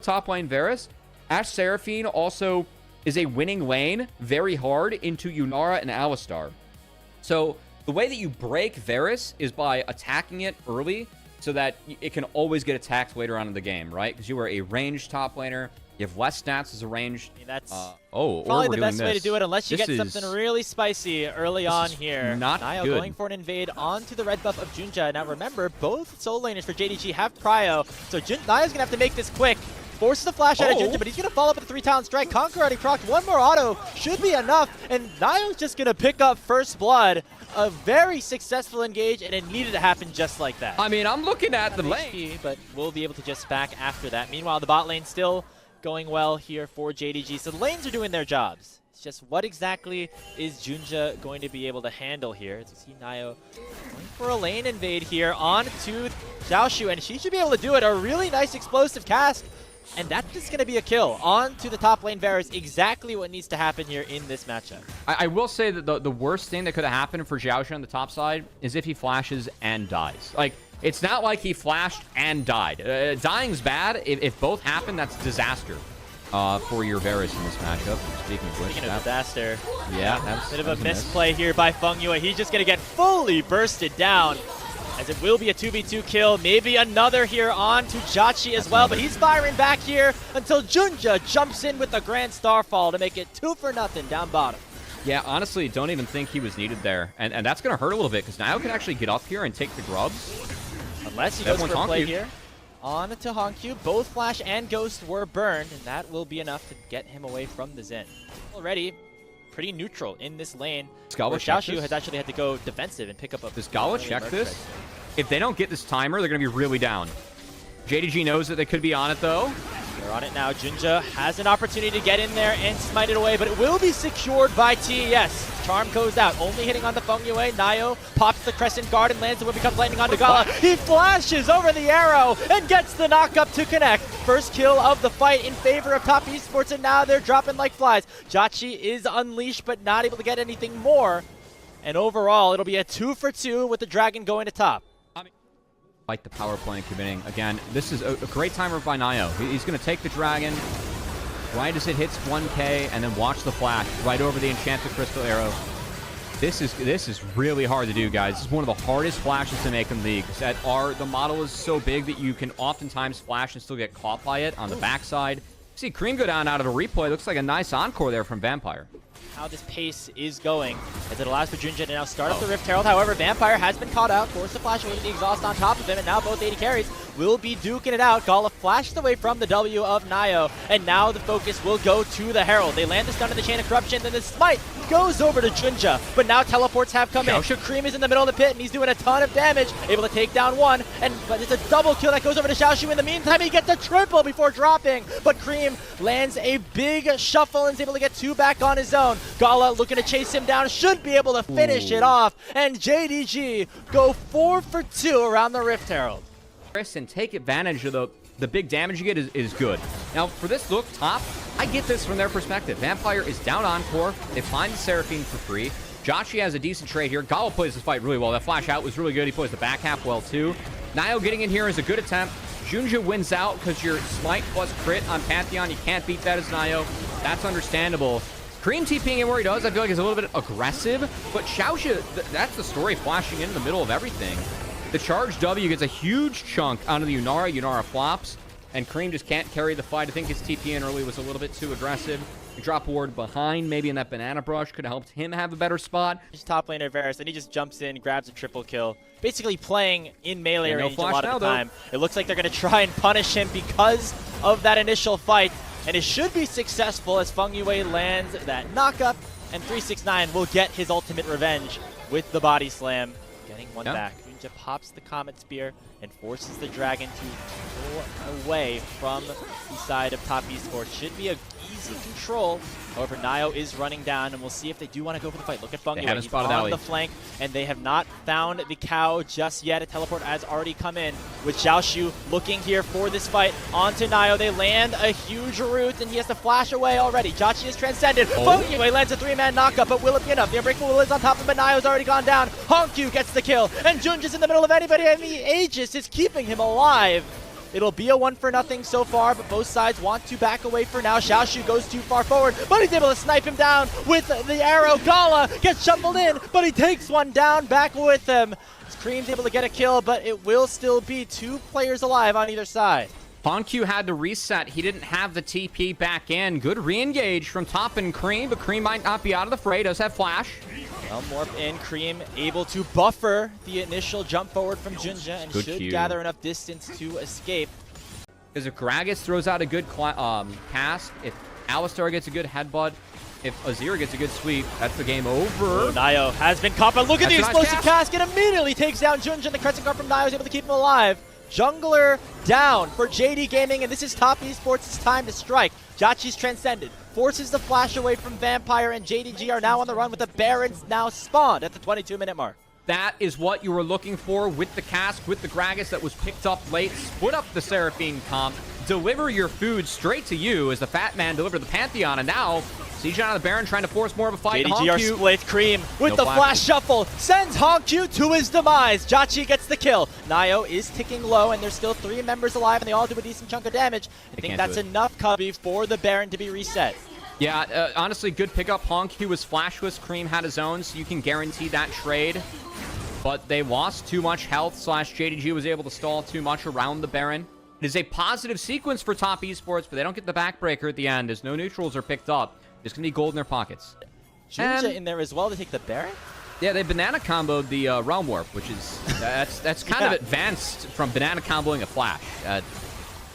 top lane Varus. Ashe Seraphine also is a winning lane very hard into Yunara and Alistar. So the way that you break Varus is by attacking it early so that it can always get attacked later on in the game, right? Because you are a ranged top laner. You have less stats as a ranged. That's probably the best way to do it unless you get something really spicy early on here. Not naiyou good. Going for an invade onto the red buff of JunJia. Now remember, both soul laners for JDG have prio, so naiyou's going to have to make this quick. Forces the flash out of JunJia, but he's going to follow up with a 3-talent strike. HongQ already procced. One more auto should be enough, and naiyou's just going to pick up first blood. A very successful engage, and it needed to happen just like that. I mean, I'm looking at the lane. But we'll be able to just back after that. Meanwhile, the bot lane still going well here for JDG. So the lanes are doing their jobs. It's just what exactly is JunJia going to be able to handle here? As we see naiyou going for a lane invade here onto Xiaoxu, and she should be able to do it. A really nice explosive cast. And that's just going to be a kill onto the top lane Varus. Exactly what needs to happen here in this matchup. I will say that the worst thing that could have happened for Xiaoxu on the top side is if he flashes and dies. Like, it's not like he flashed and died. Dying's bad. If both happen, that's disaster for your Varus in this matchup. Speaking of disaster. Yeah. Bit of a misplay here by fengyue. He's just going to get fully bursted down. As it will be a 2v2 kill, maybe another here on to JiaQi as well, but he's firing back here until JunJia jumps in with the Grand Starfall to make it 2-0 down bottom. Yeah, honestly, don't even think he was needed there. And that's going to hurt a little bit, because naiyou can actually get up here and take the grubs. Unless he goes for a play here. On to HongQ. Both Flash and Ghost were burned, and that will be enough to get him away from the Zen. Already pretty neutral in this lane. Where Xiaoxu has actually had to go defensive and pick up a... Does GALA check this? If they don't get this timer, they're going to be really down. JDG knows that they could be on it, though. They're on it now. JunJia has an opportunity to get in there and smite it away, but it will be secured by TES. Charm goes out, only hitting on the fengyue. naiyou pops the Crescent Guard and lands the Whippy Cup Lightning onto GALA. He flashes over the arrow and gets the knock-up to connect. First kill of the fight in favor of top Esports, and now they're dropping like flies. JiaQi is unleashed, but not able to get anything more. And overall, it'll be a 2-for-2 with the Dragon going to top. Like the power play and committing. Again, this is a great timer by naiyou. He's going to take the Dragon right as it hits 1k, and then watch the flash right over the Enchanted Crystal Arrow. This is really hard to do, guys. This is one of the hardest flashes to make in League. The model is so big that you can oftentimes flash and still get caught by it on the backside. See Creme go down out of the replay. Looks like a nice encore there from Vampire. How this pace is going, as it allows for JunJia to now start up the Rift Herald. However, Vampire has been caught out, forced to flash away with the exhaust on top of him, and now both AD carries will be duking it out. GALA flashed away from the W of naiyou, and now the focus will go to the Herald. They land the stun in the Chain of Corruption, then the smite goes over to JunJia, but now teleports have come in. Creme is in the middle of the pit, and he's doing a ton of damage, able to take down one, but it's a double kill that goes over to Xiaoxu. In the meantime, he gets a triple before dropping, but Creme lands a big shuffle and is able to get two back on his own. GALA looking to chase him down, should be able to finish it off, and JDG go 4-for-2 around the Rift Herald. And take advantage of the big damage you get is good. Now, for this look top, I get this from their perspective. Vampire is down encore. They find the Seraphine for free. JiaQi has a decent trade here. GALA plays this fight really well. That flash out was really good. He plays the back half well, too. naiyou getting in here is a good attempt. JunJia wins out because your smite plus crit on Pantheon. You can't beat that as naiyou. That's understandable. Creme TPing in where he does, I feel like is a little bit aggressive. But Xiaoxu, that's the story, flashing in the middle of everything. The charge W gets a huge chunk onto the Yunara. Yunara flops, and Creme just can't carry the fight. I think his TP in early was a little bit too aggressive. He dropped a ward behind, maybe in that banana brush. Could have helped him have a better spot. Just top laner Varus, and he just jumps in, grabs a triple kill. Basically playing in melee range a lot of the time. It looks like they're going to try and punish him because of that initial fight, and it should be successful as fengyue lands that knock-up, and 369 will get his ultimate revenge with the body slam, getting one back. JunJia pops the Comet Spear and forces the Dragon to go away from the side of top Esports. Should be a easy control. However, naiyou is running down, and we'll see if they do want to go for the fight. Look at fengyue. He's on the flank, and they have not found the cow just yet. A teleport has already come in, with Xiaoxu looking here for this fight onto naiyou. They land a huge root, and he has to flash away already. JiaQi is transcended. fengyue lands a 3-man knockup, but will it be enough? The Unbreakable Will is on top of him, but naiyou's already gone down. HongQ gets the kill, and JunJia's in the middle of anybody, and the Aegis is keeping him alive. It'll be a 1-for-0 so far, but both sides want to back away for now. Xiaoxu goes too far forward, but he's able to snipe him down with the arrow. GALA gets shuffled in, but he takes one down back with him. Creme's able to get a kill, but it will still be 2 players alive on either side. HongQ had to reset. He didn't have the TP back in. Good re-engage from top and Creme, but Creme might not be out of the fray. Does have flash. Well, morph in. Creme able to buffer the initial jump forward from JunJia and should gather enough distance to escape. Because if Gragas throws out a good cast, if Alistar gets a good headbutt, if Azir gets a good sweep, that's the game over. Oh, naiyou has been caught, but look at the explosive cast. It immediately takes down JunJia. The Crescent Guard from naiyou is able to keep him alive. Jungler down for JD Gaming, and this is top Esports' time to strike. JiaQi's transcended, forces the flash away from Vampire, and JDG are now on the run with the Barons now spawned at the 22-minute mark. That is what you were looking for with the cask, with the Gragas that was picked up late. Split up the Seraphine comp, deliver your food straight to you as the Fat Man delivered the Pantheon, and now Siege on the Baron trying to force more of a fight. JDG are split. Creme with the flash shuffle sends HongQ to his demise. JiaQi gets the kill. naiyou is ticking low, and there's still 3 members alive, and they all do a decent chunk of damage. I think that's enough, Cubby, for the Baron to be reset. Yeah, honestly, good pickup. HongQ was flashless. Creme had his own, so you can guarantee that trade. But they lost too much health, / JDG was able to stall too much around the Baron. It is a positive sequence for top Esports, but they don't get the backbreaker at the end as no neutrals are picked up. There's going to be gold in their pockets. JunJia in there as well to take the Baron? Yeah, they banana comboed the Realm Warp, which is, that's kind of advanced from banana comboing a flash.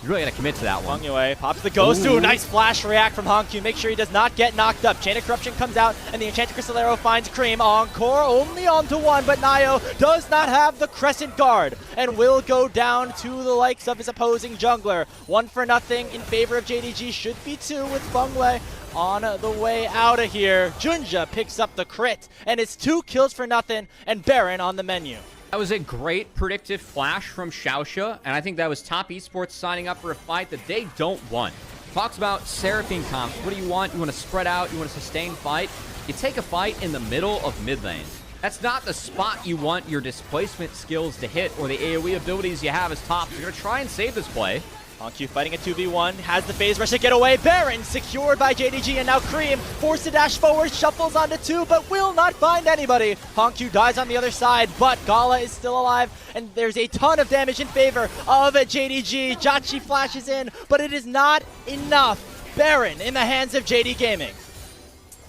You really got to commit to that one. fengyue pops the ghost. Ooh, nice flash react from HongQ. Make sure he does not get knocked up. Chain of Corruption comes out, and the Enchanted Crystal Arrow finds Creme. Encore only onto 1, but naiyou does not have the Crescent Guard and will go down to the likes of his opposing jungler. 1-for-0 in favor of JDG. Should be 2 with fengyue on the way out of here. JunJia picks up the crit, and it's 2 kills for nothing, and Baron on the menu. That was a great predictive flash from Xiaoxu, and I think that was top Esports signing up for a fight that they don't want. Talks about Seraphine comps. What do you want? You want to spread out? You want a sustained fight? You take a fight in the middle of mid lane. That's not the spot you want your displacement skills to hit or the AoE abilities you have as top. You're going to try and save this play. HongQ fighting a 2v1, has the phase rush to get away. Baron secured by JDG, and now Creme forced to dash forward, shuffles onto 2, but will not find anybody. HongQ dies on the other side, but GALA is still alive, and there's a ton of damage in favor of JDG. JiaQi flashes in, but it is not enough. Baron in the hands of JD Gaming.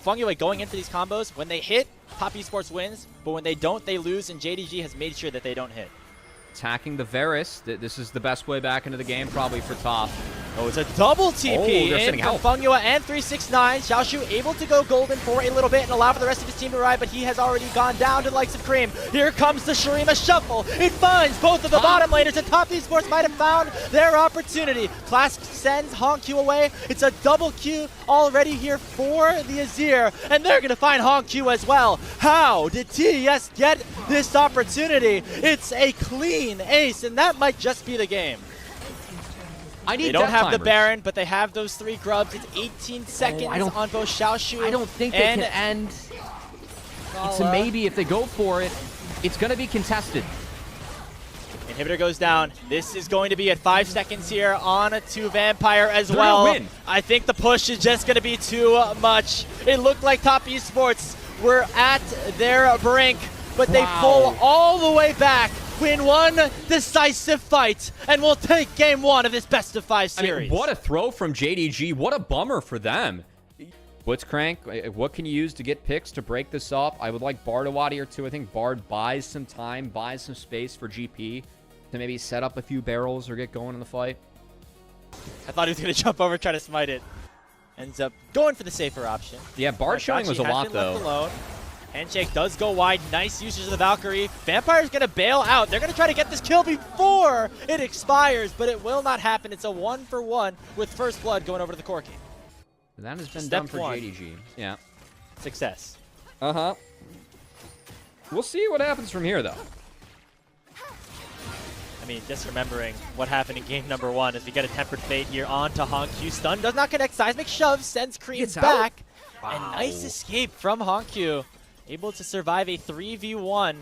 fengyue going into these combos, when they hit, top Esports wins, but when they don't, they lose, and JDG has made sure that they don't hit. Attacking the Varus. This is the best way back into the game, probably, for top. Oh, it's a double TP in from fengyue and 369. Xiaoxu able to go golden for a little bit and allow for the rest of his team to ride, but he has already gone down to the likes of Creme. Here comes the Shurima shuffle. It finds both of the bottom laners, and top Esports might have found their opportunity. Clask sends HongQ away. It's a double Q already here for the Azir, and they're going to find HongQ as well. How did TES get this opportunity? It's a clean ace, and that might just be the game. They don't have the Baron, but they have those 3 grubs. It's 18 seconds on both Xiaoxu. I don't think they can end. It's a maybe if they go for it. It's going to be contested. Inhibitor goes down. This is going to be at 5 seconds here on to Vampire as well. Win. I think the push is just going to be too much. It looked like top Esports were at their brink, but they pull all the way back. Win one decisive fight, and we'll take game 1 of this best-of-5 series. I mean, what a throw from JDG. What a bummer for them. Blitzcrank, what can you use to get picks to break this up? I would like Bard a lot here, too. I think Bard buys some time, buys some space for GP to maybe set up a few barrels or get going in the fight. I thought he was going to jump over, try to smite it. Ends up going for the safer option. Yeah, Bard showing was a lot, though. Left alone. Handshake does go wide. Nice usage of the Valkyrie. Vampire's going to bail out. They're going to try to get this kill before it expires, but it will not happen. It's a 1-for-1 with First Blood going over to the Corki. That has been done for JDG. Yeah. Success. Uh-huh. We'll see what happens from here, though. I mean, just remembering what happened in game number 1 as we get a Tempered Fate here on to HongQ. Stun does not connect. Seismic shove sends Creme back. Wow. And nice escape from HongQ. Able to survive a 3v1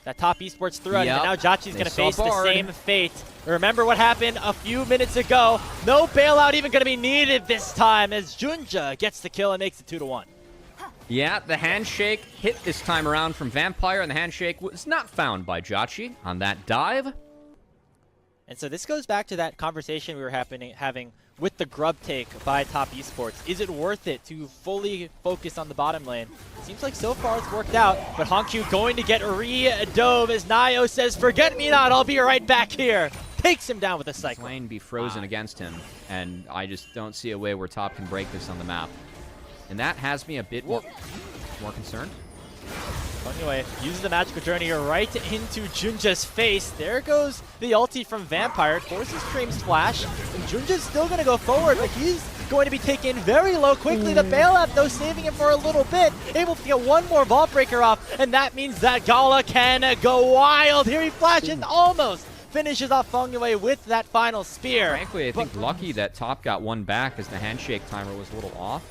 that top esports threw at him, and now JiaQi's going to face the Bard. same fate. Remember what happened a few minutes ago. No bailout even going to be needed this time as JunJia gets the kill and makes it 2-1. Yeah, the handshake hit this time around from Vampire, and the handshake was not found by JiaQi on that dive. And so this goes back to that conversation we were having with the grub take by top esports. Is it worth it to fully focus on the bottom lane? Seems like so far it's worked out, but HongQ going to get re-dove as naiyou says, forget me not, I'll be right back here. Takes him down with a cycle. Lane be frozen against him, and I just don't see a way where top can break this on the map. And that has me a bit more concerned. Anyway, uses the magical journey right into JunJia's face. There goes the ulti from Vampire. Forces Creme's flash. And JunJia's still going to go forward, but he's going to be taken very low quickly. The bailout, though, saving him for a little bit. Able to get one more Vault Breaker off, and that means that GALA can go wild. Here he flashes, almost finishes off fengyue with that final spear. Frankly, I think lucky that top got one back as the handshake timer was a little off.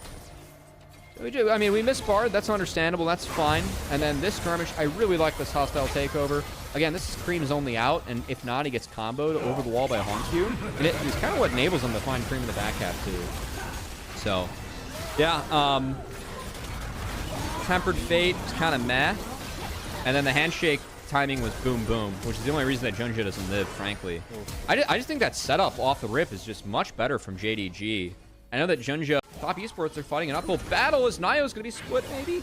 I mean, we missed Bard. That's understandable. That's fine. And then this skirmish, I really like this hostile takeover. Again, this is Creme's only out, and if not, he gets comboed over the wall by HongQ. And it's kind of what enables him to find Creme in the back half, too. So, yeah. Tempered Fate is kind of meh. And then the handshake timing was boom, boom, which is the only reason that JunJia doesn't live, frankly. I just think that setup off the rip is just much better from JDG. I know that JunJia, top esports are fighting an uphill battle as naiyou's going to be split, maybe?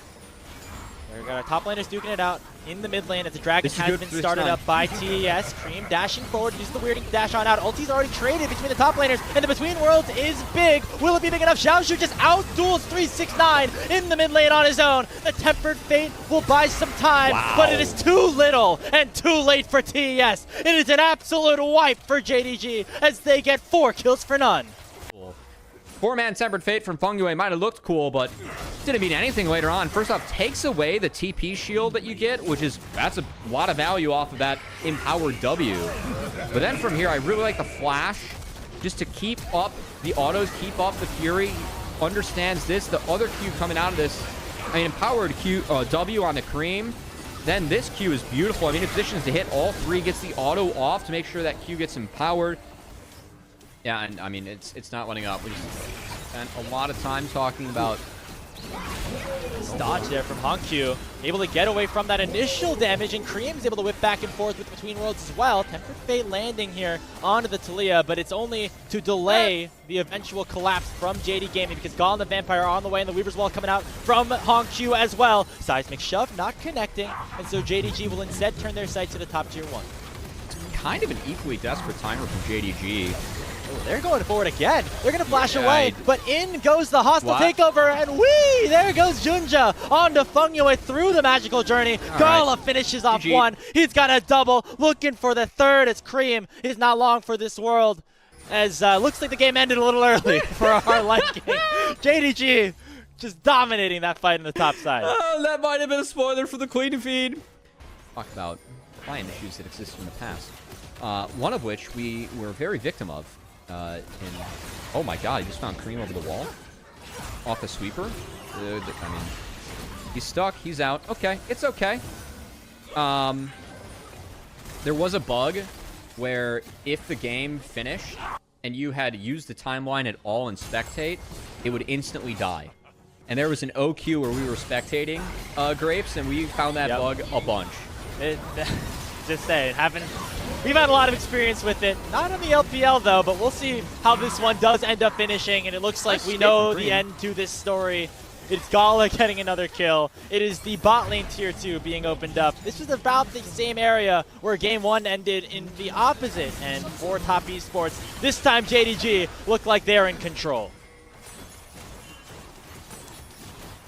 We've got our top laners duking it out in the mid lane as the Dragon has been started up by TES. Creme dashing forward, uses the weirding dash on out. Ulti's already traded between the top laners, and the Between Worlds is big. Will it be big enough? Xiaoxu just out-duels 369 in the mid lane on his own. The Tempered Fate will buy some time, but it is too little and too late for TES. It is an absolute wipe for JDG as they get 4 kills for none. 4-man Tempered Fate from fengyue might have looked cool, but didn't mean anything later on. First off, takes away the TP shield that you get, that's a lot of value off of that empowered W. But then from here, I really like the flash, just to keep up the autos, keep up the fury. Understands this. The other Q coming out of this, I mean, empowered Q W on the Creme. Then this Q is beautiful. I mean, in positions to hit all three, gets the auto off to make sure that Q gets empowered. Yeah, and I mean, it's not letting up. We spent a lot of time talking about dodge there from HongQ, able to get away from that initial damage, and Creme is able to whip back and forth with Between Worlds as well. Tempered Fate landing here onto the Talia, but it's only to delay the eventual collapse from JD Gaming because GALA and the Vampire are on the way, and the Weaver's Wall coming out from HongQ as well. Seismic shove not connecting, and so JDG will instead turn their sight to the top tier 1. It's kind of an equally desperate timer from JDG. Oh, they're going forward again. They're going to flash away, but in goes the hostile takeover, and whee! There goes JunJia onto fengyue through the magical journey. GALA finishes off GG. 1. He's got a double, looking for the third. It's Creme. He's not long for this world, as looks like the game ended a little early for our liking. JDG just dominating that fight in the top side. Oh, that might have been a spoiler for the Queen feed. Talk about client issues that existed in the past. One of which we were very victim of. Oh my god, he just found Creme over the wall. Off the sweeper. I mean, he's stuck, he's out. Okay, it's okay. There was a bug where if the game finished and you had used the timeline at all in spectate, it would instantly die. And there was an OQ where we were spectating Grapes, and we found that bug a bunch. Just saying, we've had a lot of experience with it. Not on the LPL though, but we'll see how this one does end up finishing. And it looks like we know the end to this story. It's GALA getting another kill. It is the bot lane tier 2 being opened up. This was about the same area where game 1 ended in the opposite. And for top esports, this time JDG looked like they're in control.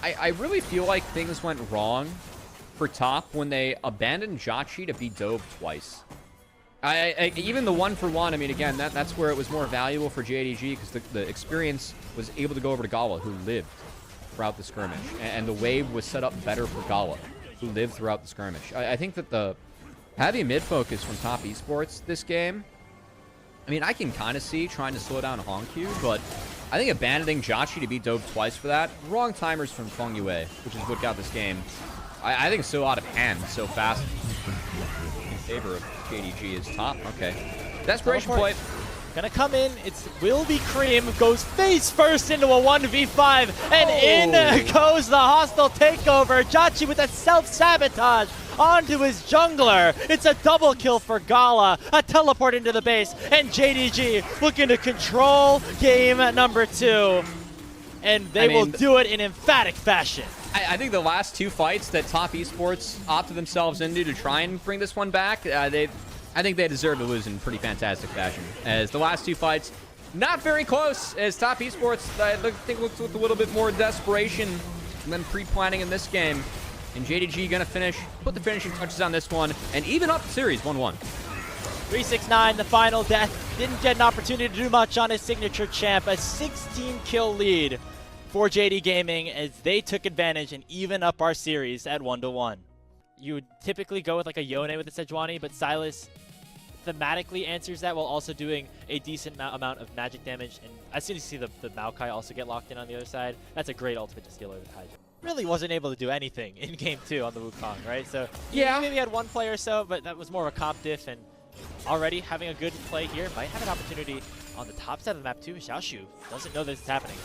I really feel like things went wrong for top when they abandoned JiaQi to be dove twice. Even the 1-for-1, I mean, again, that's where it was more valuable for JDG because the experience was able to go over to GALA, who lived throughout the skirmish. And the wave was set up better for GALA, who lived throughout the skirmish. I think that the heavy mid-focus from top esports this game, I mean, I can kind of see trying to slow down HongQ, but I think abandoning JiaQi to be dove twice for that, wrong timers from fengyue, which is what got this game, I think, so out of hand so fast. favor of JDG is top. Okay. Desperation play. Gonna come in, it will be Creme, goes face first into a 1v5, and in goes the hostile takeover. JiaQi with a self-sabotage onto his jungler. It's a double kill for GALA, a teleport into the base, and JDG looking to control game number 2. And they will do it in emphatic fashion. I think the last 2 fights that Top Esports opted themselves into to try and bring this one back, I think they deserve to lose in pretty fantastic fashion. As the last 2 fights, not very close, as Top Esports, I think, looks with a little bit more desperation than pre-planning in this game. And JDG gonna put the finishing touches on this one, and even up the series 1-1. 369, the final death. Didn't get an opportunity to do much on his signature champ. A 16-kill lead for JD Gaming as they took advantage and even up our series at 1-1. You would typically go with like a Yone with the Sejuani, but Silas thematically answers that while also doing a decent amount of magic damage. And as soon as you see the Maokai also get locked in on the other side, that's a great ultimate to steal over the Hydra. Really wasn't able to do anything in game 2 on the Wukong, right? So yeah, maybe had 1 play or so, but that was more of a comp diff, and already having a good play here. Might have an opportunity on the top side of the map too. Xiaoxu doesn't know this is happening.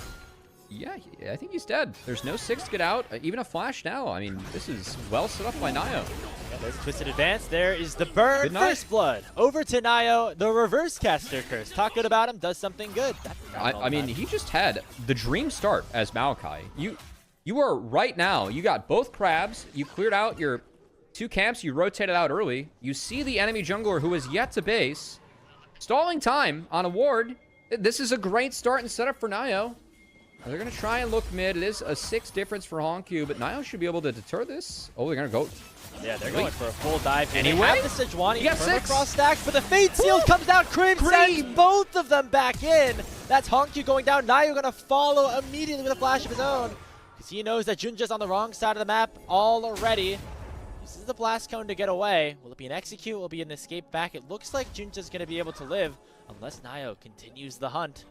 Yeah, I think he's dead. There's no 6 to get out, even a flash now. I mean, this is well set up by naiyou. Yeah, there's a twisted advance. There is the burn. First blood. Over to naiyou, the reverse caster curse. Talk good about him, does something good. I mean, he just had the dream start as Maokai. You are right now, you got both crabs, you cleared out your 2 camps, you rotated out early. You see the enemy jungler who is yet to base. Stalling time on a ward. This is a great start and setup for naiyou. They're going to try and look mid. It is a 6 difference for HongQ, but naiyou should be able to deter this. Oh, they're going to go. Yeah, they're going for a full dive. Anyway, they have the Sejuani permafrost stacks, but the Fate Seal comes down. Creme sends both of them back in. That's HongQ going down. naiyou going to follow immediately with a flash of his own, because he knows that JunJia's on the wrong side of the map already. Uses the blast cone to get away. Will it be an execute? Will it be an escape back? It looks like JunJia's going to be able to live unless naiyou continues the hunt.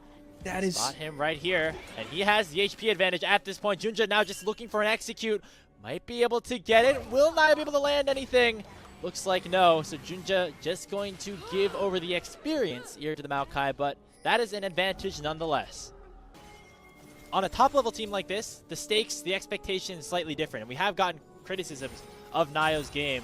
That is... Spot him right here, and he has the HP advantage at this point. JunJia now just looking for an execute. Might be able to get it. Will naiyou be able to land anything? Looks like no. So JunJia just going to give over the experience here to the Maokai, but that is an advantage nonetheless. On a top-level team like this, the stakes, the expectation is slightly different, and we have gotten criticisms of naiyou's game.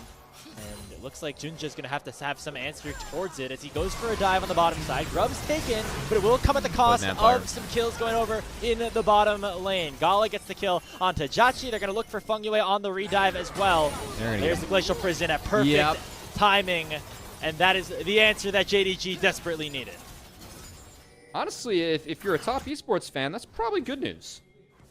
And it looks like JunJia's going to have some answer towards it as he goes for a dive on the bottom side. Grub's taken, but it will come at the cost of some kills going over in the bottom lane. GALA gets the kill onto JiaQi. They're going to look for fengyue on the redive as well. There's the Glacial Prison at perfect timing, and that is the answer that JDG desperately needed. Honestly, if you're a Top Esports fan, that's probably good news.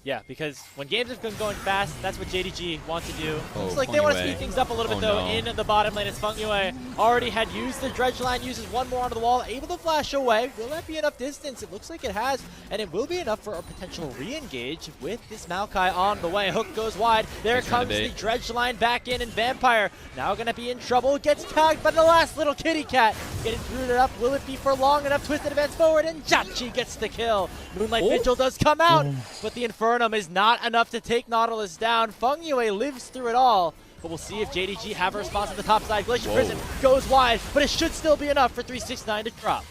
Yeah, because when games have been going fast, that's what JDG wants to do. Looks like they want to speed things up a little bit, though, in the bottom lane. As fengyue already had used the dredge line, uses 1 more onto the wall, able to flash away. Will that be enough distance? It looks like it has, and it will be enough for a potential re-engage with this Maokai on the way. Hook goes wide. There comes the dredge line back in, and Vampire now going to be in trouble. Gets tagged by the last little kitty cat. Getting rooted up. Will it be for long enough? Twisted advance forward, and JiaQi gets the kill. Moonlight Vigil does come out, but the Infernum is not enough to take Nautilus down. fengyue lives through it all, but we'll see if JDG have a response on the top side. Glacial Prison goes wide, but it should still be enough for 369 to drop.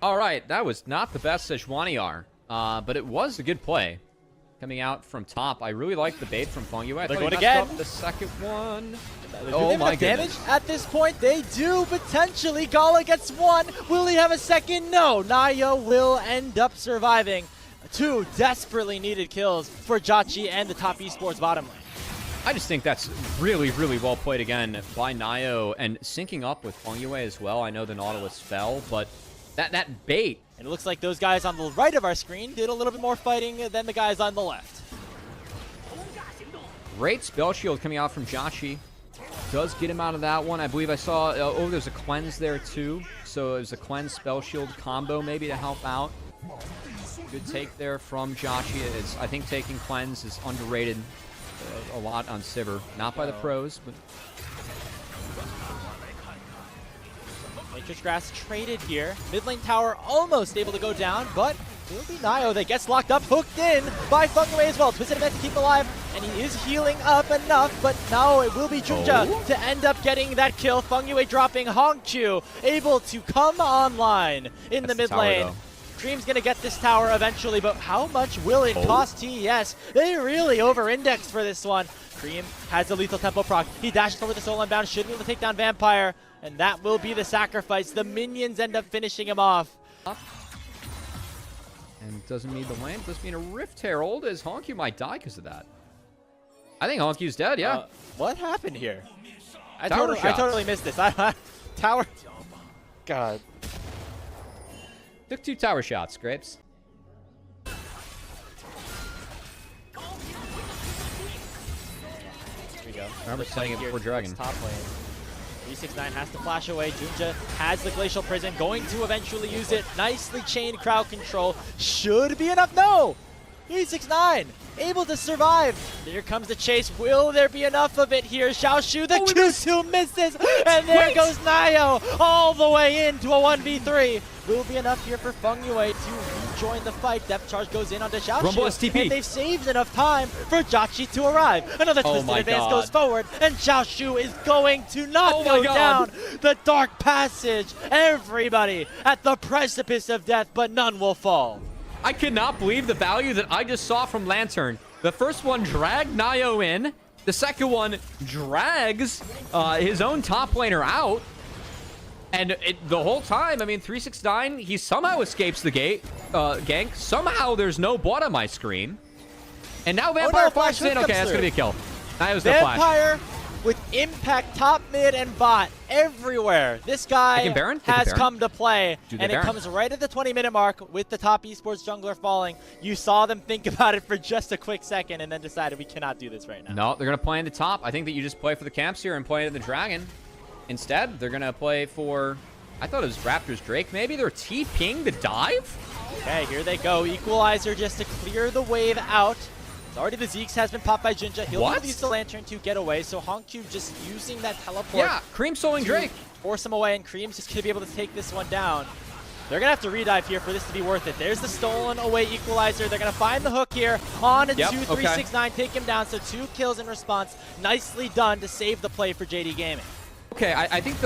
All right, that was not the best Sejuani R, but it was a good play. Coming out from top, I really like the bait from fengyue. They're going again. The second one. Oh my goodness. Damage at this point? They do potentially. GALA gets 1. Will he have a second? No. naiyou will end up surviving. 2 desperately needed kills for JiaQi and the Top Esports bottom lane. I just think that's really, really well played again by naiyou, and syncing up with fengyue as well. I know the Nautilus fell, but that bait. And it looks like those guys on the right of our screen did a little bit more fighting than the guys on the left. Great spell shield coming out from JiaQi. Does get him out of that one. I believe I saw, there's a cleanse there too. So it was a cleanse spell shield combo maybe to help out. Good take there from JiaQi. I think taking cleanse is underrated a lot on Sivir. Not by the pros, but... Matrix Grass traded here. Mid lane tower almost able to go down, but it will be naiyou that gets locked up, hooked in by fengyue as well. Twisted event to keep alive. and he is healing up enough, but now it will be JunJia to end up getting that kill. fengyue dropping HongQ, able to come online in the mid lane. Creme's going to get this tower eventually, but how much will it cost TES? They really over-indexed for this one. Creme has the lethal tempo proc. He dashes forward with the soul unbound, should be able to take down Vampire, and that will be the sacrifice. The minions end up finishing him off. And doesn't mean the lane, doesn't mean a Rift Herald, as HongQ might die because of that. I think HongQ's dead, yeah. What happened here? I totally missed this. Tower. God. Took 2 tower shots, Grapes. Here we go. I remember setting it before Dragon. Top lane. 369 has to flash away. JunJia has the Glacial Prison, going to eventually use it. Nicely chained crowd control. Should be enough. No! 369 able to survive. Here comes the chase. Will there be enough of it here? Xiaoxu, the Q2 misses, and there goes naiyou all the way into a 1v3. Will be enough here for fengyue to rejoin the fight. Depth charge goes in onto Xiaoxu, and they've saved enough time for JiaQi to arrive. Another twisted advance goes forward, and Xiaoxu is going to not go down the dark passage. Everybody at the precipice of death, but none will fall. I cannot believe the value that I just saw from Lantern. The first one dragged naiyou in. The second one drags his own top laner out. And the whole time, I mean, 369, he somehow escapes the gank. Somehow there's no bot on my screen. And now Vampire flashes in. Okay, that's going to be a kill. naiyou's no flash. Vampire with impact top, mid, and bot everywhere. This guy has come to play, and it comes right at the 20-minute mark with the top esports jungler falling. You saw them think about it for just a quick second and then decided we cannot do this right now. No, they're going to play in the top. I think that you just play for the camps here and play in the Dragon. Instead, they're going to play for, I thought it was Raptors Drake. Maybe they're TPing the dive? Okay, here they go. Equalizer just to clear the wave out. Already the Zeeks has been popped by JunJia. He'll use the Lantern to get away, so HongQ just using that teleport. Yeah, Creme soloing Drake. Force him away, and Creme's just going to be able to take this one down. They're going to have to redive here for this to be worth it. There's the stolen away Equalizer. They're going to find the hook here on a 2-3-6-9, take him down, so 2 kills in response. Nicely done to save the play for JD Gaming. Okay, I think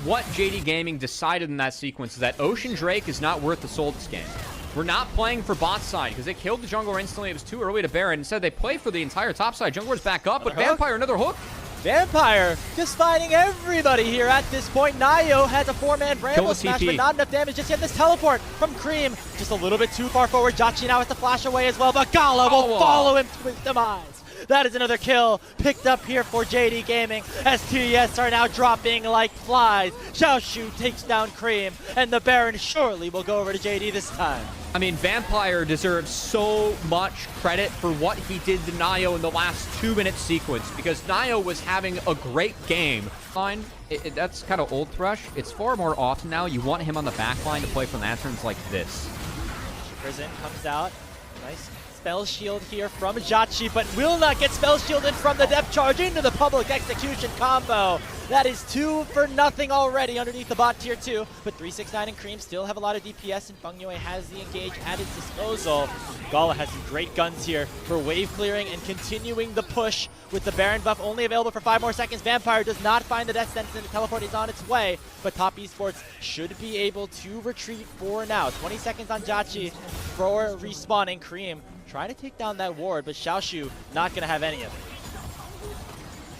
what JD Gaming decided in that sequence is that Ocean Drake is not worth the soul this game. We're not playing for bot side because they killed the jungler instantly. It was too early to Baron. Instead, they play for the entire top side. Jungler's back up, but Vampire, another hook. Vampire just fighting everybody here at this point. naiyou has a 4-man Bramble Smash, but not enough damage just yet. This teleport from Creme, just a little bit too far forward. JiaQi now has to flash away as well, but GALA will follow him to his demise. That is another kill picked up here for JD Gaming as TES are now dropping like flies. Xiaoxu takes down Creme, and the Baron surely will go over to JD this time. I mean, Vampire deserves so much credit for what he did to naiyou in the last 2-minute sequence because naiyou was having a great game. Fine, that's kind of old Thresh. It's far more often now. You want him on the back line to play for lanterns like this. Prison comes out. Nice spell shield here from JiaQi, but will not get spell shielded from the depth charge into the public execution combo. That is 2 for nothing already underneath the bot tier 2, but 369 and Creme still have a lot of DPS, and fengyue has the engage at its disposal. GALA has some great guns here for wave clearing and continuing the push with the Baron buff only available for 5 more seconds. Vampire does not find the death sentence, and the teleport is on its way, but top esports should be able to retreat for now. 20 seconds on JiaQi for respawning. Creme trying to take down that ward, but Xiaoxu not going to have any of it.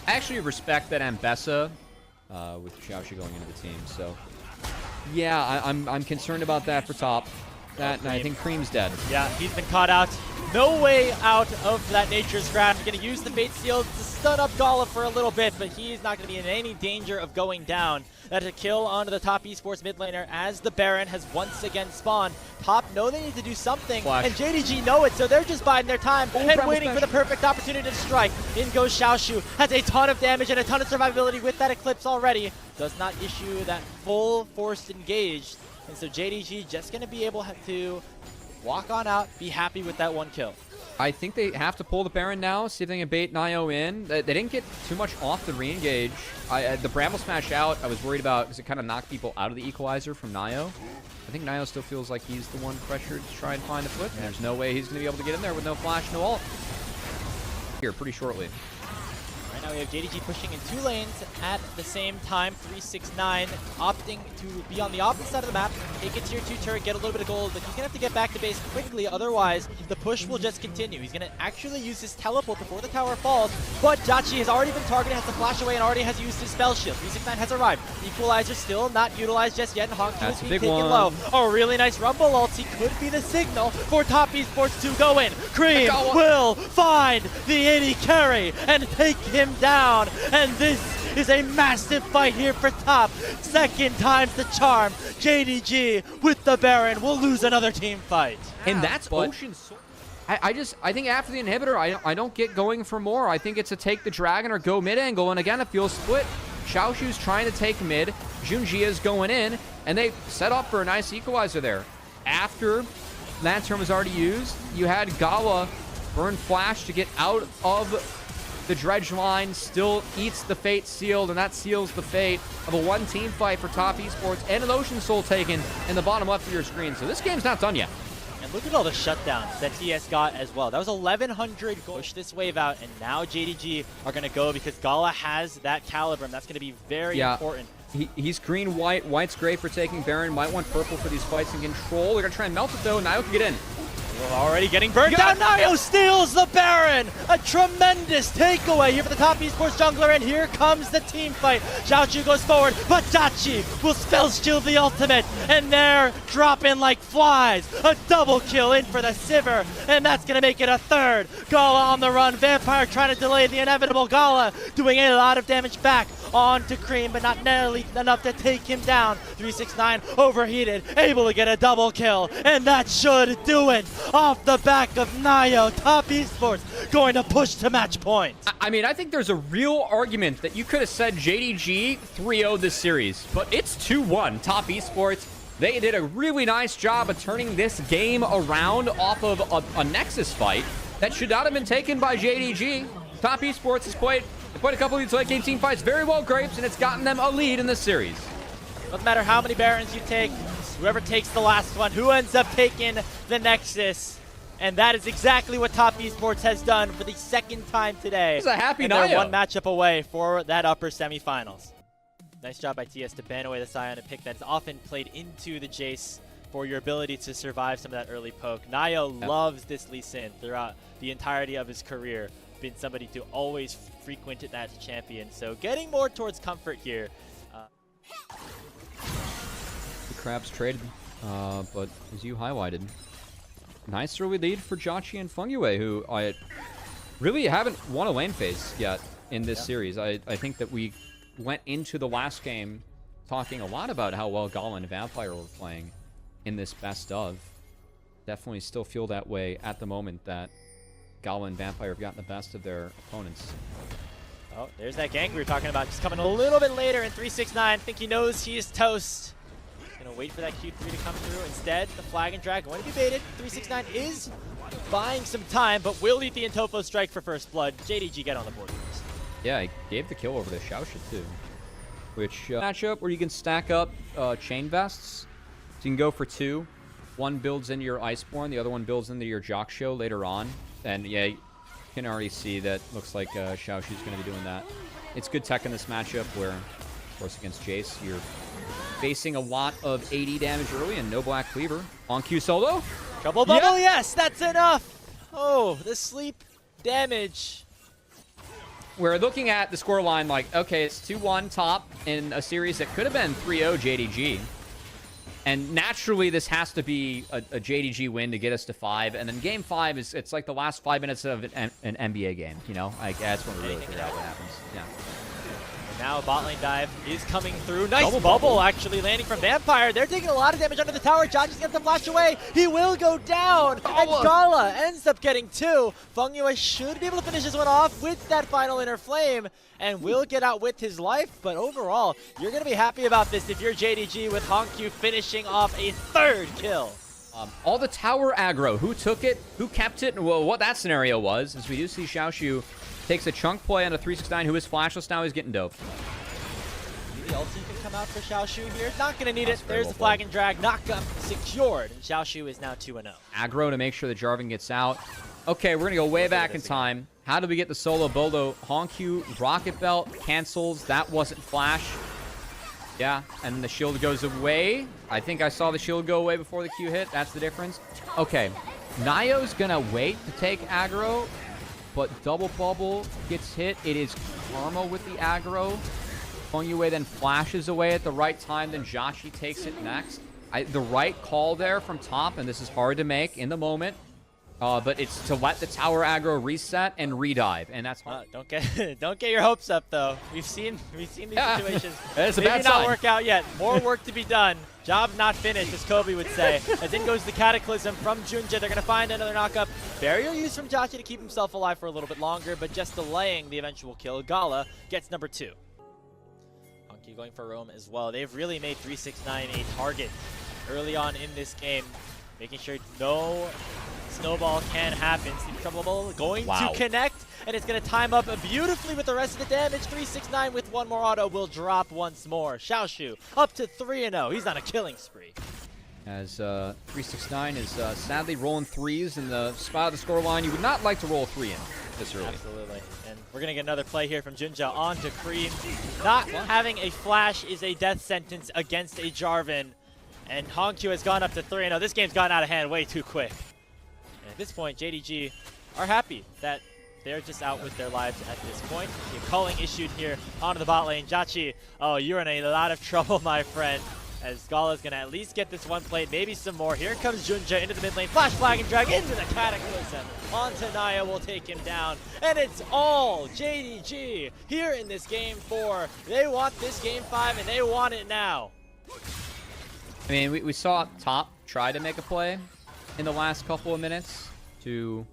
I actually respect that Ambessa with Xiaoxu going into the team. So, yeah, I'm concerned about that for top. And I think Creme's dead. Yeah, he's been caught out. No way out of that Nature's Grasp. Going to use the Fate Seal to stun up GALA for a little bit, but he's not going to be in any danger of going down. That's a kill onto the top esports mid laner as the Baron has once again spawned. Top know they need to do something, and JDG know it, so they're just biding their time and waiting for the perfect opportunity to strike. In goes Xiaoxu, has a ton of damage and a ton of survivability with that Eclipse already. Does not issue that full forced engage, and so JDG just going to be able to walk on out, be happy with that 1 kill. I think they have to pull the Baron now, see if they can bait naiyou in. They didn't get too much off the re-engage. The Bramble Smash out, I was worried about because it kind of knocked people out of the Equalizer from naiyou. I think naiyou still feels like he's the one pressured to try and find the flip, and there's no way he's going to be able to get in there with no flash, no ult. here pretty shortly. Right now we have JDG pushing in 2 lanes at the same time. 369 opting to be on the opposite side of the map, take a tier 2 turret, get a little bit of gold, but he's going to have to get back to base quickly, otherwise the push will just continue. He's going to actually use his teleport before the tower falls, but JiaQi has already been targeted, has to flash away, and already has used his spell shield. 369 has arrived. Equalizer still not utilized just yet, and HongQ is being taken low. A really nice rumble ulti could be the signal for top esports to go in. Creme will find the 80 carry and take him down, and this is a massive fight here for top. Second time's the charm. JDG with the Baron will lose another team fight. And that's Ocean. I think after the inhibitor, I don't get going for more. I think it's a take the dragon or go mid angle, and again, it feels split. Xiaoxu's trying to take mid, JunJia's going in, and they set up for a nice equalizer there. After that turn was already used, you had GALA burn flash to get out of the dredge line, still eats the fate sealed, and that seals the fate of a 1-team fight for top esports and an Ocean Soul taken in the bottom left of your screen. So this game's not done yet. And look at all the shutdowns that TS got as well. That was 1,100 gold. Push this wave out, and now JDG are going to go because GALA has that caliber, and that's going to be very important. He's green, white. White's great for taking Baron. Might want purple for these fights in control. They're going to try and melt it, though. naiyou can get in. Already getting burned down. naiyou steals the Baron. A tremendous takeaway here for the top esports jungler, and here comes the team fight. Xiaoxu goes forward, but JiaQi will spell shield the ultimate, and they're dropping like flies. A double kill in for the Sivir, and that's going to make it a third. GALA on the run. Vampire trying to delay the inevitable. GALA doing a lot of damage back onto Creme, but not nearly enough to take him down. 369 overheated, able to get a double kill, and that should do it. Off the back of naiyou, top esports going to push to match point. I mean, I think there's a real argument that you could have said JDG 3-0 this series, but it's 2-1 top esports. They did a really nice job of turning this game around off of a Nexus fight that should not have been taken by JDG. Top esports has played a couple of these late game team fights very well, Grapes, and it's gotten them a lead in this series. Doesn't matter how many Barons you take, whoever takes the last one, who ends up taking the Nexus. And that is exactly what top esports has done for the second time today. It's a happy and naiyou. they're one matchup away for that upper semifinals. Nice job by TS to ban away the Scion, a pick that's often played into the Jace for your ability to survive some of that early poke. naiyou loves this Lee Sin throughout the entirety of his career. Been somebody to always frequent that champion. So getting more towards comfort here. The Crabs traded, but as you highlighted, nice early lead for JiaQi and fengyue, who I really haven't won a lane phase yet in this series. I think that we went into the last game talking a lot about how well GALA and Vampire were playing in this best of. Definitely still feel that way at the moment, that GALA and Vampire have gotten the best of their opponents. Oh, there's that gank we were talking about, just coming a little bit later in 369. Think he knows he is toast. Gonna wait for that Q3 to come through. Instead, the flag and drag going to be baited. 369 is buying some time, but will eat the Intofo strike for first blood. JDG get on the board first. Yeah, he gave the kill over to Xiaoxu too. Which matchup where you can stack up chain vests. So you can go for 2. One builds into your Iceborne, the other one builds into your Xiaoxu later on. And yeah, you can already see that looks like Xiaoxu's going to be doing that. It's good tech in this matchup where, of course, against Jace, you're facing a lot of 80 damage early and no Black Cleaver. HongQ solo. Trouble bubble, yes, that's enough. Oh, the sleep damage. We're looking at the scoreline like, okay, it's 2-1 top in a series that could have been 3-0 JDG. And naturally, this has to be a JDG win to get us to 5. And then game 5 it's like the last 5 minutes of an NBA game. You know, that's when we really figure out what happens. Yeah. And now a bot lane dive is coming through. Nice bubble actually landing from Vampire. They're taking a lot of damage under the tower. JiaQi's got to flash away. He will go down. And GALA ends up getting 2. fengyue should be able to finish this one off with that final inner flame and will get out with his life. But overall, you're going to be happy about this if you're JDG with HongQ finishing off a 3rd kill. All the tower aggro, who took it, who kept it, and well, what that scenario was, as we do see Xiaoxu takes a chunk play on a 369 who is flashless now. He's getting dope. The ulti can come out for Xiaoxu here. Not going to need it. There's the flag and drag. Knockup secured. And Xiaoxu is now 2-0. Aggro to make sure that Jarvan gets out. Okay, we're going to go way back in time. How did we get the solo bolo? HongQ, Rocket Belt, cancels. That wasn't flash. Yeah, and then the shield goes away. I think I saw the shield go away before the Q hit. That's the difference. Okay, naiyou's gonna wait to take aggro, but double bubble gets hit. It is Karma with the aggro. fengyue then flashes away at the right time. Then JiaQi takes it next. The right call there from top, and this is hard to make in the moment. But it's to let the tower aggro reset and redive, and that's hard. Don't get your hopes up though. We've seen these situations. It's a maybe bad not sign. work out yet. More work to be done. Job not finished, as Kobe would say. As in goes the Cataclysm from JunJia. They're gonna find another knockup. Barrier used from JiaQi to keep himself alive for a little bit longer, but just delaying the eventual kill. GALA gets number 2. HongQ going for Rome as well. They've really made 369 a target early on in this game, making sure no snowball can happen. Sleep Trouble going to connect, and it's going to time up beautifully with the rest of the damage. 369 with one more auto will drop once more. Xiaoxu up to 3-0. He's on a killing spree. As 369 is sadly rolling 3s in the spot of the scoreline. You would not like to roll a 3 in this early. Absolutely. And we're going to get another play here from JunJia on to Creme. Not having a flash is a death sentence against a Jarvan. And HongQ has gone up to 3-0. This game's gotten out of hand way too quick. And at this point, JDG are happy that they're just out with their lives at this point. The culling issued here onto the bot lane. JiaQi, oh, you're in a lot of trouble, my friend. As GALA's going to at least get this one plate, maybe some more. Here comes JunJia into the mid lane. Flash flag and drag into the Cataclysm. Onto naiyou will take him down. And it's all JDG here in this game 4. They want this game 5, and they want it now. I mean, we saw top try to make a play in the last couple of minutes to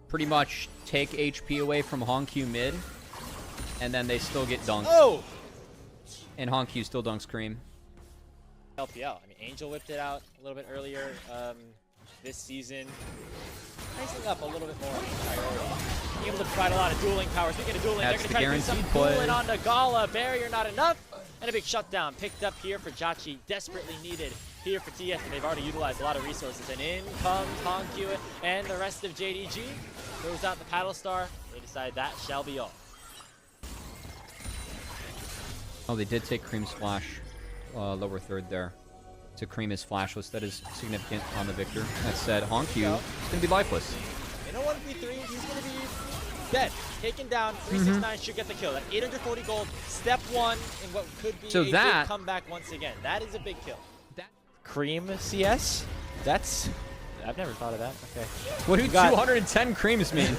pretty much take HP away from HongQ mid, and then they still get dunked. Oh! And HongQ still dunks Creme. LPL. I mean, Angel whipped it out a little bit earlier this season. Icing up a little bit more priority. Being able to provide a lot of dueling power. Speaking of dueling, they're going to try to do some dueling onto GALA. Barrier not enough. And a big shutdown picked up here for JiaQi. Desperately needed here for TES, and they've already utilized a lot of resources. And in comes HongQ and the rest of JDG. Throws out the paddle star. They decide that shall be all. Oh, they did take Creme's flash lower third there. So Creme is flashless. That is significant on the Victor. That said, HongQ is going to be lifeless. In a 1v3, he's going to be dead. Taken down. 369 should get the kill. That 840 gold. Step 1 in what could be a big comeback once again. That is a big kill. Creme CS? That's... I've never thought of that. Okay. What do 210 Cremes mean?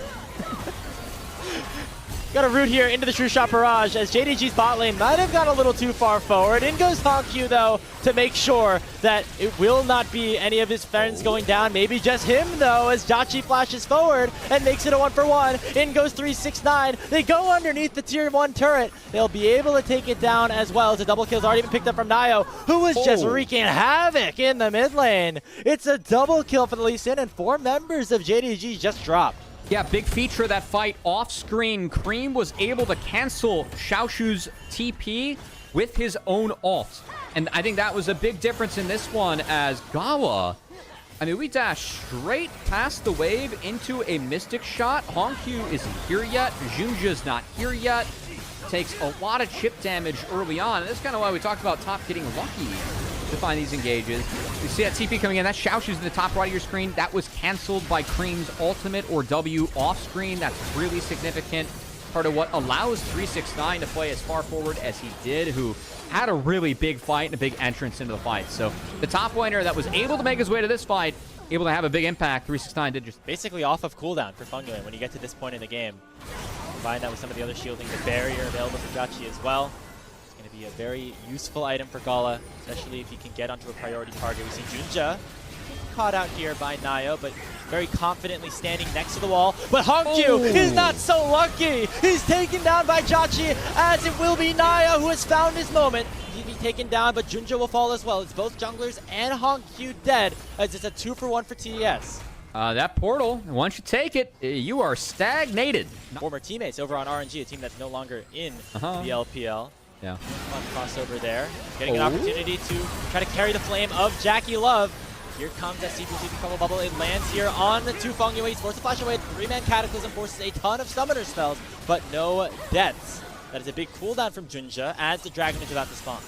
Got a root here into the True Shot Barrage as JDG's bot lane might have gone a little too far forward. In goes HongQ though to make sure that it will not be any of his friends going down. Maybe just him though as JiaQi flashes forward and makes it a 1-for-1. In goes 369. They go underneath the tier 1 turret. They'll be able to take it down as well as a double kill's already been picked up from naiyou, who was just wreaking havoc in the mid lane. It's a double kill for the Lee Sin, and 4 members of JDG just dropped. Yeah, big feature of that fight off screen. Creme was able to cancel Xiaoxu's TP with his own ult. And I think that was a big difference in this one as GALA, I mean, we dashed straight past the wave into a Mystic shot. HongQ isn't here yet. JunJia's not here yet. Takes a lot of chip damage early on. And that's kind of why we talked about top getting lucky to find these engages. You see that TP coming in. That Xiaoxu's in the top right of your screen. That was canceled by Creme's ultimate or W off screen. That's really significant. Part of what allows 369 to play as far forward as he did, who had a really big fight and a big entrance into the fight. So the top laner that was able to make his way to this fight, able to have a big impact. 369 did just basically off of cooldown for fengyue when you get to this point in the game. Combine that with some of the other shielding, the barrier available for JiaQi as well. Be a very useful item for GALA, especially if he can get onto a priority target. We see JunJia caught out here by naiyou, but very confidently standing next to the wall. But HongQ is not so lucky. He's taken down by JiaQi, as it will be naiyou who has found his moment. He'll be taken down, but JunJia will fall as well. It's both junglers and HongQ dead, as it's a 2-for-1 for TES. That portal, once you take it, you are stagnated. Former teammates over on RNG, a team that's no longer in the LPL. Yeah. Fun crossover there. Getting an opportunity to try to carry the flame of JiaQi Love. Here comes that CP Crumble Bubble. It lands here on to fengyue. He's forced to flash away. 3-man Cataclysm forces a ton of summoner spells, but no deaths. That is a big cooldown from JunJia as the Dragon is about to spawn.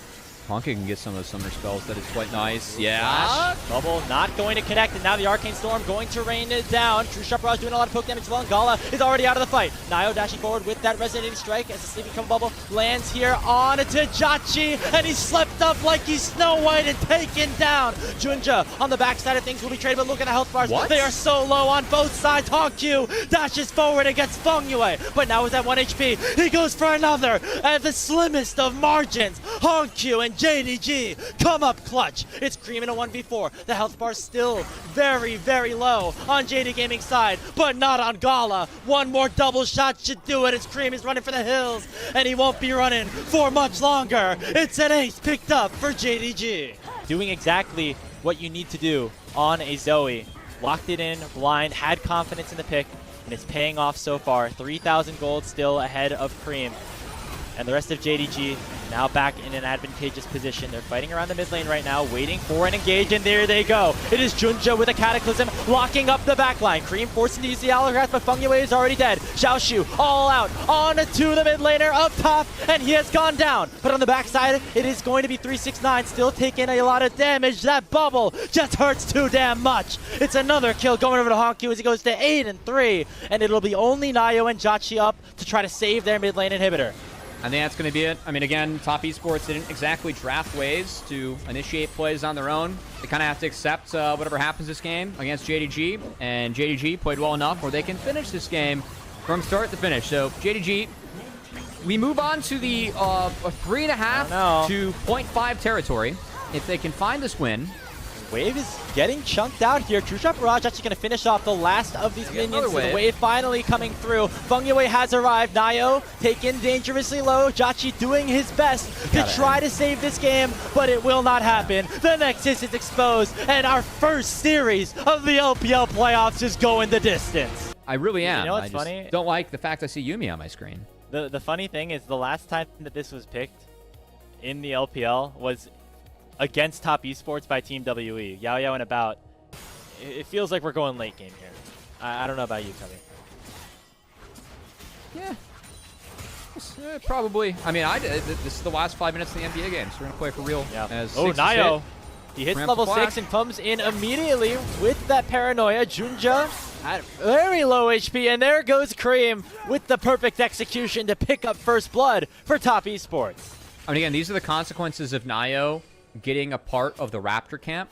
HongQ can get some of those summoner spells. That is quite nice. Yeah. Flash, bubble not going to connect, and now the Arcane Storm going to rain it down. True Sharp Raj doing a lot of poke damage as well, and GALA is already out of the fight. naiyou dashing forward with that Resonating Strike as the Sleeping Crumble Bubble lands here on to JiaQi, and he's slept up like he's Snow White and taken down. JunJia on the backside of things will be traded, but look at the health bars. What? They are so low on both sides. HongQ dashes forward against fengyue, but now with that 1 HP, he goes for another at the slimmest of margins. HongQ and JDG come up clutch. It's Creme in a 1v4. The health bar still very, very low on JD Gaming's side, but not on GALA. One more double shot should do it as Creme is running for the hills, and he won't be running for much longer. It's an ace picked up for JDG. Doing exactly what you need to do on a Zoe. Locked it in, blind, had confidence in the pick, and it's paying off so far. 3,000 gold still ahead of Creme. And the rest of JDG now back in an advantageous position. They're fighting around the mid lane right now, waiting for an engage, and there they go. It is JunJia with a Cataclysm, locking up the backline. Creme forcing to use the Allograph, but fengyue is already dead. Xiaoxu all out, on to the mid laner up top, and he has gone down. But on the backside, it is going to be 369, still taking a lot of damage. That bubble just hurts too damn much. It's another kill going over to HongQ as he goes to 8-3, and it'll be only naiyou and JiaQi up to try to save their mid lane inhibitor. I think that's going to be it. I mean, again, Top Esports didn't exactly draft ways to initiate plays on their own. They kind of have to accept whatever happens this game against JDG, and JDG played well enough where they can finish this game from start to finish. So, JDG, we move on to the 3.5 to 0.5 territory. If they can find this win. Wave is getting chunked out here. True Sharp Raj actually going to finish off the last of these minions. So the wave finally coming through. fengyue has arrived. naiyou taken dangerously low. JiaQi doing his best to try to save this game, but it will not happen. The Nexus is exposed, and our first series of the LPL playoffs is going the distance. I really am. You know what's I just funny? Don't like the fact I see Yuumi on my screen. The funny thing is the last time that this was picked in the LPL was against Top Esports by Team WE. Yao and about. It feels like we're going late game here. I don't know about you, Cubby. Yeah. Probably. I mean, this is the last 5 minutes of the NBA game, so we're going to play for real. Yeah. As naiyou. He hits Ramp level flash. 6 and comes in immediately with that paranoia. JunJia at very low HP, and there goes Creme with the perfect execution to pick up first blood for Top Esports. I mean, again, these are the consequences of naiyou getting a part of the Raptor camp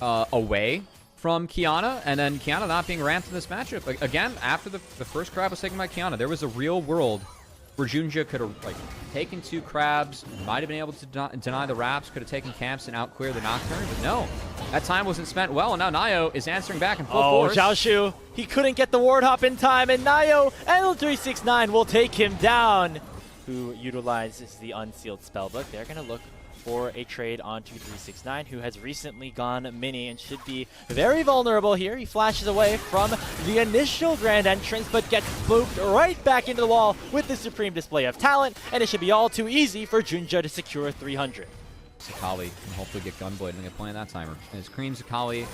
away from Qiyana, and then Qiyana not being ramped in this matchup. Like, again, after the first crab was taken by Qiyana, there was a real world where JunJia could have taken 2 crabs, might have been able to deny the wraps, could have taken camps and outclear the Nocturne, but no. That time wasn't spent well, and now naiyou is answering back in full force. Xiaoxu, he couldn't get the ward hop in time, and naiyou L369 will take him down, who utilizes the unsealed spellbook. They're going to look for a trade onto 369, who has recently gone mini and should be very vulnerable here. He flashes away from the initial grand entrance, but gets booped right back into the wall with the supreme display of talent, and it should be all too easy for JunJia to secure 300. Xiaoxu can hopefully get Gunblade and get playing that timer. As Creme Xiaoxu,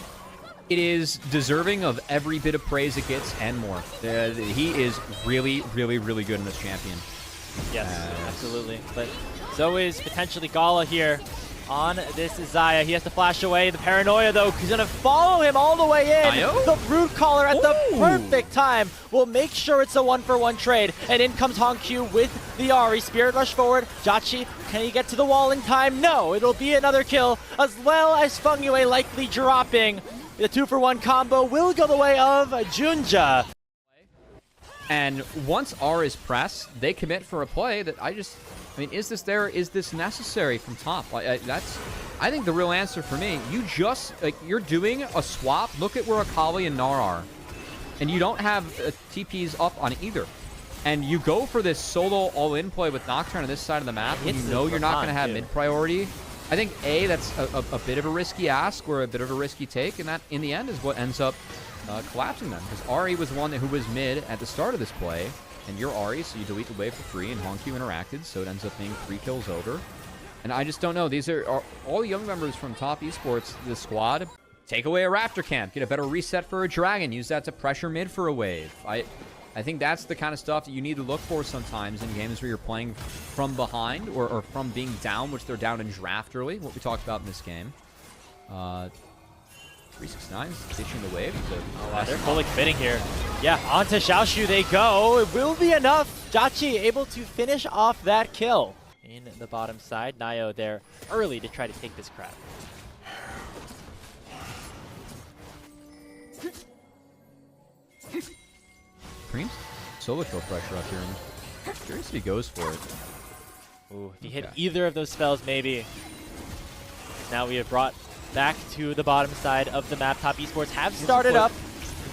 it is deserving of every bit of praise it gets and more. He is really, really, really good in this champion. Yes, absolutely. But so is potentially GALA here on this Xayah. He has to flash away. The paranoia, though, he's going to follow him all the way in. naiyou? The Brood Caller at the perfect time will make sure it's a 1-for-1 trade. And in comes HongQ with the Ahri. Spirit Rush forward. JiaQi, can he get to the wall in time? No, it'll be another kill, as well as fengyue likely dropping. The 2-for-1 combo will go the way of JunJia. And once R is pressed, they commit for a play that I mean, is this there? Is this necessary from top? I think the real answer for me, you're doing a swap. Look at where Akali and Gnar are. And you don't have TPs up on either. And you go for this solo all-in play with Nocturne on this side of the map, and you know you're not going to have mid-priority. I think, that's a bit of a risky ask or a bit of a risky take, and that, in the end, is what ends up collapsing them. Because Ahri was one who was mid at the start of this play, and you're Ahri, so you delete the wave for free, and HongQ interacted, so it ends up being 3 kills over. And I just don't know. These are all young members from Top Esports, the squad. take away a Raptor camp, get a better reset for a Dragon, use that to pressure mid for a wave. I think that's the kind of stuff that you need to look for sometimes in games where you're playing from behind or from being down, which they're down in draft early, what we talked about in this game. 369 ditching the wave. Wow, they're fully committing here. Yeah, onto Xiaoxu they go. It will be enough. JiaQi able to finish off that kill. In the bottom side, naiyou there early to try to take this crowd. Creme's solo kill pressure up here. I'm curious if he goes for it. Ooh, if he hit either of those spells, maybe. Now we have brought back to the bottom side of the map. Top Esports have started up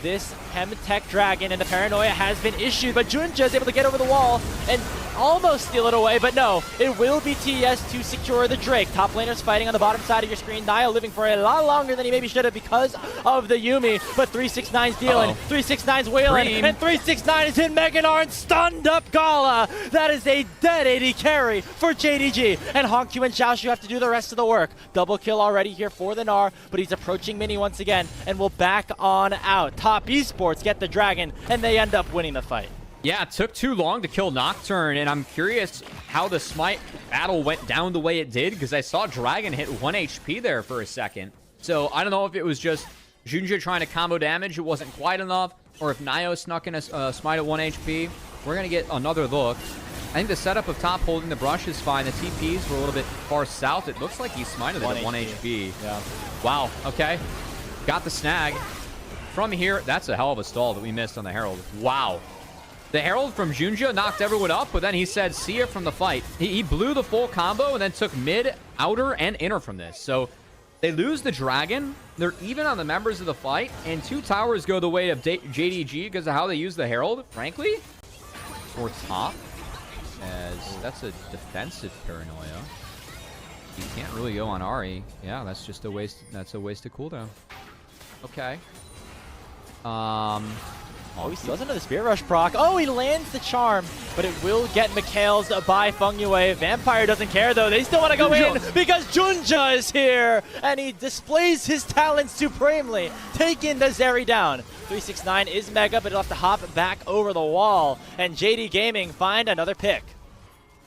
this Hemtech Dragon, and the paranoia has been issued, but JunJia is able to get over the wall and almost steal it away, but no, it will be TES to secure the Drake. Top laners fighting on the bottom side of your screen. naiyou living for a lot longer than he maybe should have because of the Yuumi, but 369's dealing, 369's wailing, and 369 is in Meganar and stunned up GALA. That is a dead AD carry for JDG, and HongQ and Xiaoxu have to do the rest of the work. Double kill already here for the Gnar, but he's approaching Mini once again and will back on out. Top Esports get the Dragon, and they end up winning the fight. Yeah, it took too long to kill Nocturne, and I'm curious how the Smite battle went down the way it did, because I saw Dragon hit 1 HP there for a second. So I don't know if it was just JunJia trying to combo damage, it wasn't quite enough, or if naiyou snuck in a Smite at 1 HP. We're going to get another look. I think the setup of top holding the brush is fine. The TPs were a little bit far south. It looks like he smited it at 1 HP. Yeah. Wow, okay. Got the snag. From here, that's a hell of a stall that we missed on the Herald. Wow. The Herald from JunJia knocked everyone up, but then he said, see ya from the fight. He blew the full combo and then took mid, outer, and inner from this. So they lose the Dragon. They're even on the members of the fight, and 2 towers go the way of JDG because of how they use the Herald, frankly. Or top, as that's a defensive paranoia. You can't really go on Ahri. Yeah, that's just a waste. That's a waste of cooldown. Okay. Oh, he still has another Spirit Rush proc. Oh, he lands the Charm, but it will get McHale's by fengyue. Vampire doesn't care, though. They still want to go in because JunJia is here, and he displays his talent supremely, taking the Zeri down. 369 is mega, but he'll have to hop back over the wall, and JD Gaming find another pick.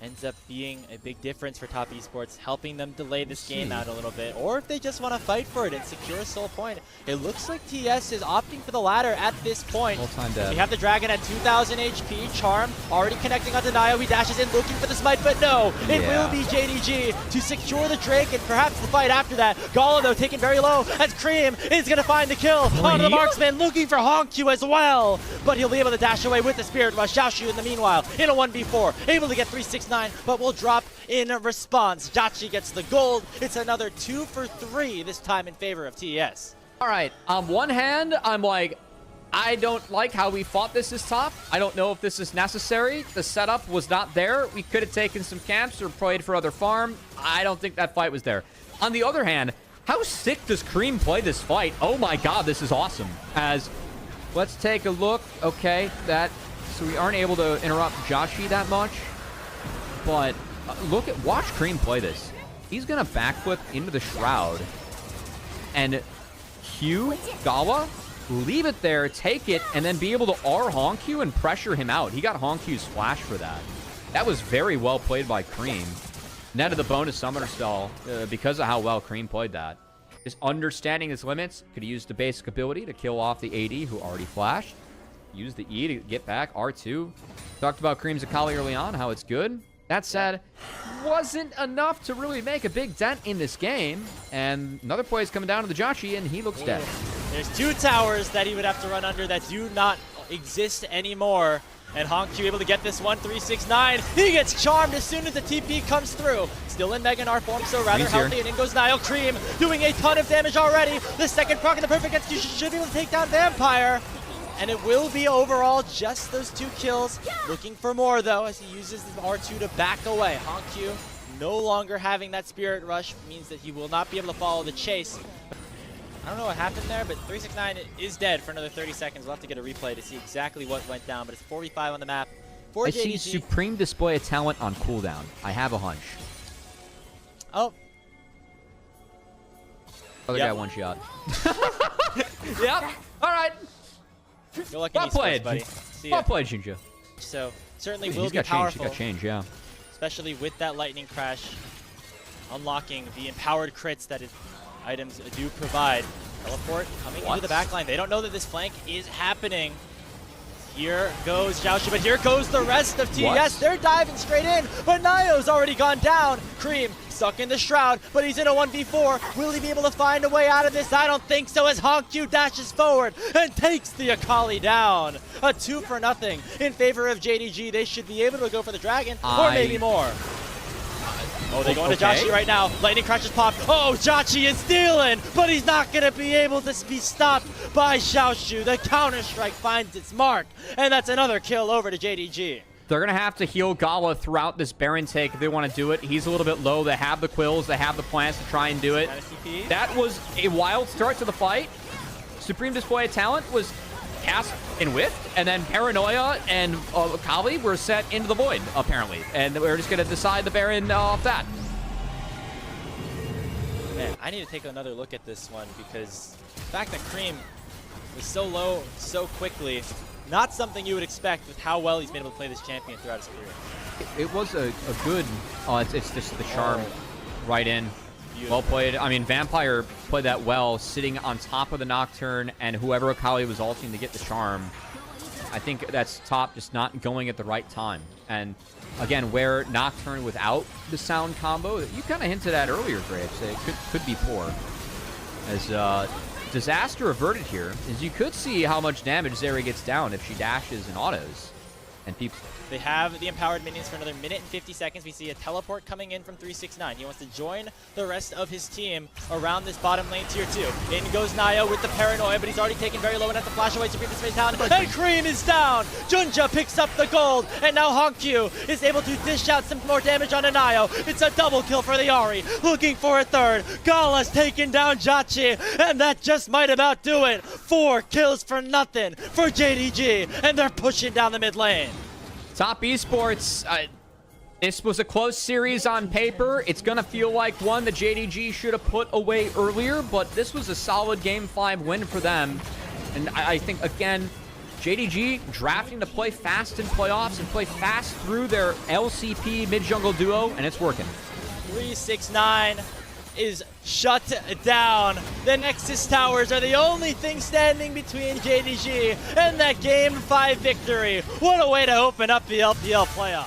Ends up being a big difference for Top Esports, helping them delay this game out a little bit. Or if they just want to fight for it and secure a soul point. It looks like TES is opting for the latter at this point. We have the Dragon at 2,000 HP. Charm already connecting onto naiyou. He dashes in looking for the smite, but no. It will be JDG to secure the Drake and perhaps the fight after that. GALA, though, taken very low as Creme is going to find the kill onto the marksman, looking for HongQ as well. But he'll be able to dash away with the Spirit Rush. Xiaoxu in the meanwhile in a 1v4, able to get 369, but will drop in response. JiaQi gets the gold. It's another 2 for 3, this time in favor of TES. All right, on one hand, I'm like, I don't like how we fought this as top. I don't know if this is necessary. The setup was not there. We could have taken some camps or played for other farm. I don't think that fight was there. On the other hand, how sick does Creme play this fight? Oh my god, this is awesome. As, let's take a look. Okay, so we aren't able to interrupt JiaQi that much. But watch Creme play this. He's gonna backflip into the Shroud and Q GALA, leave it there, take it, and then be able to R HongQ and pressure him out. He got HongQ's flash for that. That was very well played by Creme. Netted the bonus summoner spell because of how well Creme played that. Just understanding his limits, could use the basic ability to kill off the AD who already flashed. Use the E to get back, R2. Talked about Creme's Akali early on, how it's good. That said, wasn't enough to really make a big dent in this game. And another play is coming down to the JiaQi, and he looks dead. There's 2 towers that he would have to run under that do not exist anymore. And HongQ able to get this one, 369. He gets charmed as soon as the TP comes through. Still in Meganar form, so rather healthy. And in goes naiyou. Creme doing a ton of damage already. The second proc in the perfect execution should be able to take down Vampire. And it will be overall just those 2 kills. Looking for more, though, as he uses the R2 to back away. HongQ no longer having that Spirit Rush means that he will not be able to follow the chase. I don't know what happened there, but 369 is dead for another 30 seconds. We'll have to get a replay to see exactly what went down, but it's 45 on the map for JDG. I see Supreme display of talent on cooldown. I have a hunch. Oh. Other guy one shot. Yep. All right. Good luck Well in played. Esports, buddy. See ya. Well played, JunJia. So certainly Dude, will he's be got powerful. change. He's got change, yeah. Especially with that lightning crash, unlocking the empowered crits that his items do provide. Teleport coming into the backline. They don't know that this flank is happening. Here goes Xiaoxu, but here goes the rest of TES. They're diving straight in, but naiyou's already gone down. Creme stuck in the shroud, but he's in a 1v4. Will he be able to find a way out of this? I don't think so, as HongQ dashes forward and takes the Akali down. A 2-for-0 in favor of JDG. They should be able to go for the dragon, or maybe more. Oh, they go into JiaQi right now. Lightning crashes pop. Oh, JiaQi is stealing, but he's not going to be able to be stopped by Xiaoxu. The counter-strike finds its mark, and that's another kill over to JDG. They're going to have to heal GALA throughout this Baron take if they want to do it. He's a little bit low. They have the quills. They have the plans to try and do it. That was a wild start to the fight. Supreme Display of Talent was cast in whiff, and then Paranoia and Akali were set into the void, apparently. And we're just going to decide the Baron off that. Man, I need to take another look at this one, because the fact that Creme was so low so quickly, not something you would expect with how well he's been able to play this champion throughout his career. It was a good... it's just the charm right in. Beautiful. Well played. I mean, Vampire played that well, sitting on top of the Nocturne, and whoever Akali was ulting to get the charm. I think that's top, just not going at the right time. And again, where Nocturne without the sound combo, you kind of hinted at earlier, Graves, it could be poor. As disaster averted here, is you could see how much damage Zeri gets down if she dashes and autos. And people... They have the empowered minions for another minute and 50 seconds. We see a teleport coming in from 369. He wants to join the rest of his team around this bottom lane tier 2. In goes naiyou with the Paranoia, but he's already taken very low and has to flash away Supreme Display Talent. And Creme is down! JunJia picks up the gold, and now HongQ is able to dish out some more damage on naiyou. It's a double kill for the Ahri, looking for a third. GALA's taken down JiaQi, and that just might about do it. 4 kills for nothing for JDG, and they're pushing down the mid lane. Top Esports, this was a close series on paper. It's going to feel like one that JDG should have put away earlier, but this was a solid Game 5 win for them. And I think, again, JDG drafting to play fast in playoffs and play fast through their LCP mid-jungle duo, and it's working. 369 is shut down. The Nexus Towers are the only thing standing between JDG and that Game 5 victory. What a way to open up the LPL playoffs.